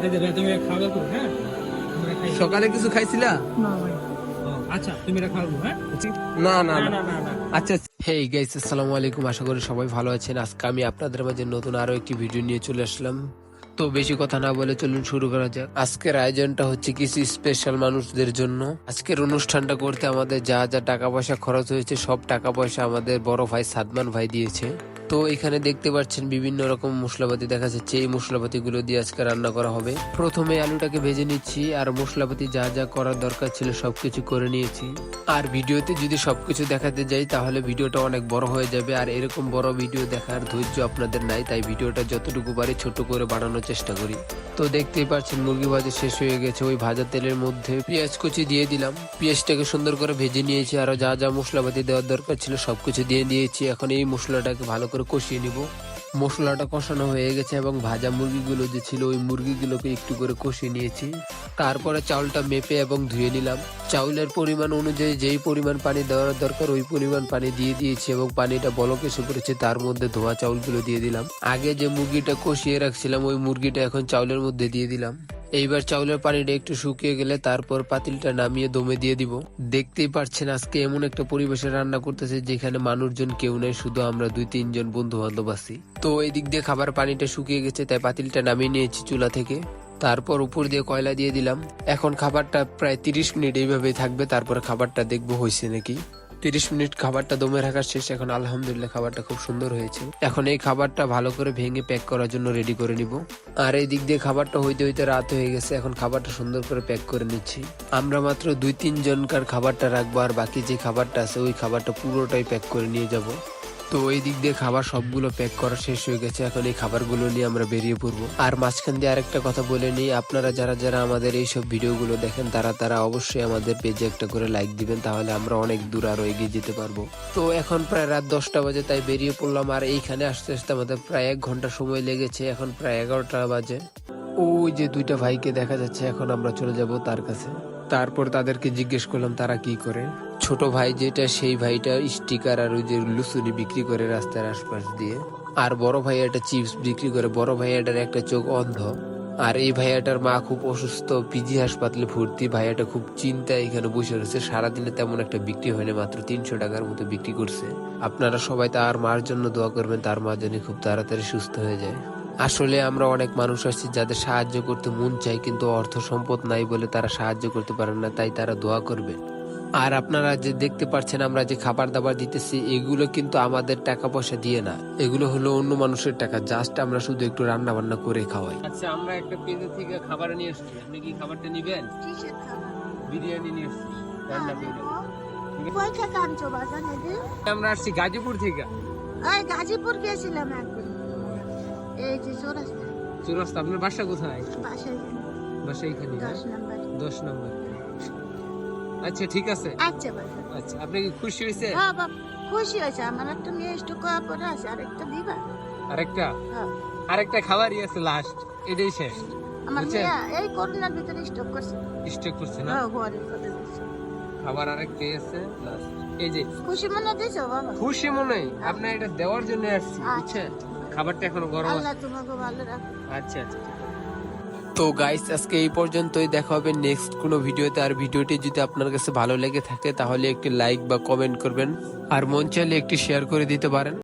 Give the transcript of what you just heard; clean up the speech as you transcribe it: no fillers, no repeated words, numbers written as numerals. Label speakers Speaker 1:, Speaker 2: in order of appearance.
Speaker 1: তুমি খাওয়া দাওয়া করো, হ্যাঁ?
Speaker 2: সকালে কিছু খাইছিলা?
Speaker 1: না ভাই। আচ্ছা তুমি এটা খাওয়াবো, হ্যাঁ?
Speaker 2: না না
Speaker 1: না
Speaker 2: না।
Speaker 1: না না না।
Speaker 2: আচ্ছা, হেই গাইস, আসসালামু আলাইকুম। আশা করি সবাই ভালো আছেন। আজকে আমি আপনাদের মাঝে নতুন আরো একটি ভিডিও নিয়ে চলে আসলাম। তো বেশি কথা না বলে চলুন শুরু করা যাক। আজকের আয়োজনটা হচ্ছে কিছু স্পেশাল মানুষদের জন্য। আজকের অনুষ্ঠানটা করতে আমাদের যা যা টাকা পয়সা খরচ হয়েছে সব টাকা পয়সা আমাদের বড় ভাই সাদমান ভাই দিয়েছে। তো এখানে দেখতে পাচ্ছেন বিভিন্ন রকম মশলাপাতি দেখা যাচ্ছে। এই মশলাপাতি গুলো দিয়ে আজকে রান্না করা হবে। প্রথমে আলুটাকে ভেজে নিচ্ছি আর মশলাপাতি যা যা করার দরকার ছিল সবকিছু করে নিয়েছি। আর ভিডিওতে যদি সবকিছু দেখাতে যাই তাহলে ভিডিওটা অনেক বড় হয়ে যাবে, আর এরকম বড় ভিডিও দেখার ধৈর্য আপনাদের নাই, তাই ভিডিওটা যতটুকু পারি ছোট করে বানানোর চেষ্টা করি। তো দেখতেই পাচ্ছেন মুরগি ভাজা শেষ হয়ে গেছে। ওই ভাজা তেলের মধ্যে পেঁয়াজ কুচি দিয়ে দিলাম। পেঁয়াজটাকে সুন্দর করে ভেজে নিয়েছি, আরো যা যা মশলাপাতি দেওয়ার দরকার ছিল সবকিছু দিয়ে দিয়েছি। এখন এই মশলাটাকে ভালো করে কষিয়ে নিব। মশলাটা কষানো হয়ে গেছে এবং ভাজা মুরগিগুলো যে ছিল ওই মুরগিগুলোকে একটু করে কষিয়ে নিয়েছি। তারপরে চাউলটা মেপে এবং ধুয়ে নিলাম। চাউলের পরিমাণ অনুযায়ী যেই পরিমাণ পানি দেওয়ার দরকার ওই পরিমাণ পানি দিয়ে দিয়েছি এবং পানিটা বলক এসে পড়েছে। তার মধ্যে ধোয়া চাউলগুলো দিয়ে দিলাম। আগে যে মুরগিটা কষিয়ে রাখছিলাম ওই মুরগিটা এখন চাউলের মধ্যে দিয়ে দিলাম। এইবার চাউলের পানিটা একটু শুকিয়ে গেলে তারপর পাতিলটা নামিয়ে দমে দিয়ে দিব। দেখতেই পাচ্ছেন আজকে এমন একটা পরিবেশে রান্না করতেছে যেখানে মানুষজন কেউ নেই, শুধু আমরা 2-3 জন বন্ধু বান্ধব আছি। তো এই দিক দিয়ে খাবার পানিটা শুকিয়ে গেছে তাই পাতিলটা নামিয়ে নিয়েছি চুলা থেকে। তারপর উপর দিয়ে কয়লা দিয়ে দিলাম। এখন খাবারটা প্রায় 30 মিনিট এইভাবেই থাকবে। তারপরে খাবারটা দেখবো হয়েছে নাকি। 30 মিনিট খাবারটা দমে রাখার শেষ। এখন আলহামদুলিল্লাহ খাবারটা খুব সুন্দর হয়েছে। এখন এই খাবারটা ভালো করে ভেঙে প্যাক করার জন্য রেডি করে নিব। আর এই দিক দিয়ে খাবারটা হইতে হইতে রাত হয়ে গেছে। এখন খাবারটা সুন্দর করে প্যাক করে নিচ্ছি। আমরা মাত্র 2-3 জনকার খাবারটা রাখবো, আর বাকি যে খাবারটা আছে ওই খাবারটা পুরোটাই প্যাক করে নিয়ে যাব। তো এই দিক দিয়ে খাবার সবগুলো প্যাক করা শেষ হয়ে গেছে। এখন এই খাবারগুলো নিয়ে আমরা বেরিয়ে পড়বো। আর মাঝখান দিয়ে আরেকটা কথা বলে নিই, আপনারা যারা যারা আমাদের এইসব ভিডিওগুলো দেখেন তারা অবশ্যই আমাদের পেজে একটা করে লাইক দিবেন, তাহলে আমরা অনেক দূর আরো এগিয়ে যেতে পারবো। তো এখন প্রায় রাত 10টা বাজে তাই বেরিয়ে পড়লাম। আর এইখানে আসতে আসতে আমাদের প্রায় 1 ঘন্টা সময় লেগেছে। এখন প্রায় 11টা বাজে। ওই যে 2টা ভাইকে দেখা যাচ্ছে, এখন আমরা চলে যাব তার কাছে। তারপর তাদেরকে জিজ্ঞেস করলাম তারা কি করে। ছোট ভাই যেটা সেই ভাইটা স্টিকার আর ওই যে লুচুনি বিক্রি করে রাস্তার আশপাশ দিয়ে। আর বড় ভাইয়াটা চিপস বিক্রি করে। বড় ভাইয়াটার একটা চোখ অন্ধ। আর এই ভাইয়াটার মা খুব অসুস্থ, পিজি হাসপাতালে ভর্তি। ভাইয়াটা খুব চিন্তায় এখানে বসে রয়েছে। সারাদিনে তেমন একটা বিক্রি হয়নি, মাত্র 300 টাকার মতো বিক্রি করছে। আপনারা সবাই তার মার জন্য দোয়া করবেন, তার মা যেন খুব তাড়াতাড়ি সুস্থ হয়ে যায়। আসলে আমরা অনেক মানুষ আছি যাদের সাহায্য করতে মন চাই, কিন্তু অর্থ সম্পদ নাই বলে তারা সাহায্য করতে পারেন না, তাই তারা দোয়া করবে। আর আপনারা যে দেখতে পাচ্ছেন আমরা যে খাবার দাবার দিতেছি এগুলো কিন্তু আমাদের টাকা পয়সা দিয়ে না, এগুলো হলো অন্য মানুষের টাকা। জাস্ট আমরা শুধু একটু রান্না বান্না করে খাওয়াই। আচ্ছা, আমরা একটা পেজে থেকে খাবার নিয়ে এসেছি, আপনি কি খাবারটা নেবেন?
Speaker 3: কিসের খাবার?
Speaker 2: বিরিয়ানি নিয়ে এসেছি, রান্না বিরিয়ানি।
Speaker 3: কই থেকে আনছো বাজার থেকে?
Speaker 2: আমরা আসছি গাজীপুর থেকে।
Speaker 3: এই গাজীপুর গেছিলাম একদিন। এই যে চৌরাস্তা।
Speaker 2: চৌরাস্তা। আপনার বাসা কোথায়?
Speaker 3: বাসায়
Speaker 2: বাসা এখানে
Speaker 3: 10 নম্বর।
Speaker 2: 10 নম্বর। আচ্ছা ঠিক আছে।
Speaker 3: আচ্ছা বাবা।
Speaker 2: আচ্ছা, আপনি কি খুশি হয়েছে?
Speaker 3: হ্যাঁ বাবা, খুশি হয়েছে। আমার একটা মেয়ে স্টক করার পরে আছে, আরেকটা দিবা?
Speaker 2: আরেকটা
Speaker 3: হ্যাঁ।
Speaker 2: আরেকটা খাবারই আছে, লাস্ট এটাই শেষ।
Speaker 3: আমার
Speaker 2: বুঝছেন?
Speaker 3: মেয়ে এই করোনার ভিতরে স্টক করছে।
Speaker 2: স্টক করছে না?
Speaker 3: হ্যাঁ, ঘরের ভিতরে দিছে।
Speaker 2: খাবার আরেকটা আছে লাস্ট। এই যে
Speaker 3: খুশি মনে দিছো বাবা?
Speaker 2: খুশি মনে হয় আপনার এটা দেওয়ার জন্য আসছি, বুঝছেন? খাবারটা এখনো গরম আছে।
Speaker 3: আল্লাহ তোমাকে ভালো রাখো।
Speaker 2: আচ্ছা আচ্ছা ঠিক আছে। তো গাইস, আজকে এই পর্যন্তই। দেখা হবে নেক্সট কোনো ভিডিওতে। আর ভিডিওটি যদি আপনার কাছে ভালো লেগে থাকে তাহলে একটি লাইক বা কমেন্ট করবেন, আর মন চাইলে একটি শেয়ার করে দিতে পারেন।